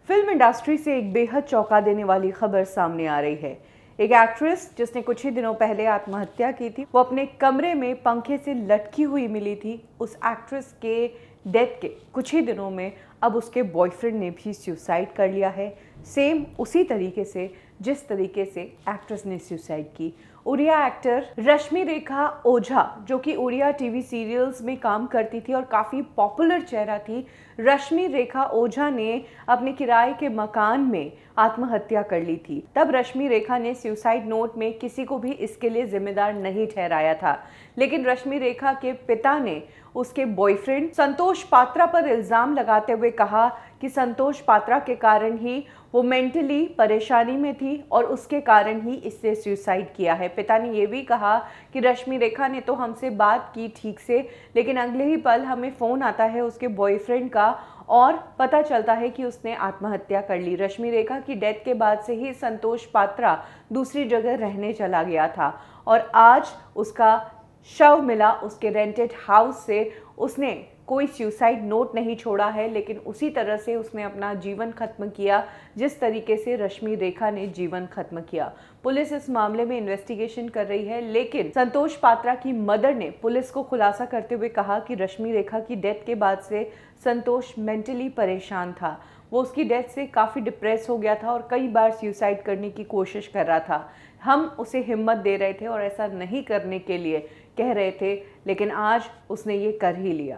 Film industry से एक बेहद चौंका देने वाली खबर सामने आ रही है। एक एक्ट्रेस जिसने कुछ ही दिनों पहले आत्महत्या की थी, वो अपने कमरे में पंखे से लटकी हुई मिली थी। उस एक्ट्रेस के डेथ के कुछ ही दिनों में अब उसके बॉयफ्रेंड ने भी सुसाइड कर लिया है, सेम उसी तरीके से जिस तरीके से एक्ट्रेस ने सुसाइड की। उड़िया एक्टर रश्मि रेखा ओझा, जो कि उड़िया टीवी सीरियल्स में काम करती थी और काफ़ी पॉपुलर चेहरा थी, रश्मि रेखा ओझा ने अपने किराए के मकान में आत्महत्या कर ली थी। तब रश्मि रेखा ने सुसाइड नोट में किसी को भी इसके लिए जिम्मेदार नहीं ठहराया था, लेकिन रश्मि रेखा के पिता ने उसके बॉयफ्रेंड संतोष पात्रा पर इल्ज़ाम लगाते हुए कहा कि संतोष पात्रा के कारण ही वो मेंटली परेशानी में थी और उसके कारण ही इससे सुसाइड किया है। पिता ने ये भी कहा कि रश्मि रेखा ने तो हमसे बात की ठीक से, लेकिन अगले ही पल हमें फ़ोन आता है उसके बॉयफ्रेंड का और पता चलता है कि उसने आत्महत्या कर ली। रश्मि रेखा की डेथ के बाद से ही संतोष पात्रा दूसरी जगह रहने चला गया था और आज उसका शव मिला उसके रेंटेड हाउस से। उसने कोई सुसाइड नोट नहीं छोड़ा है, लेकिन उसी तरह से उसने अपना जीवन खत्म किया जिस तरीके से रश्मि रेखा ने जीवन खत्म किया। पुलिस इस मामले में इन्वेस्टिगेशन कर रही है, लेकिन संतोष पात्रा की मदर ने पुलिस को खुलासा करते हुए कहा कि रश्मि रेखा की डेथ के बाद से संतोष मेंटली परेशान था। वो उसकी डेथ से काफ़ी डिप्रेस हो गया था और कई बार सुसाइड करने की कोशिश कर रहा था। हम उसे हिम्मत दे रहे थे और ऐसा नहीं करने के लिए कह रहे थे, लेकिन आज उसने ये कर ही लिया।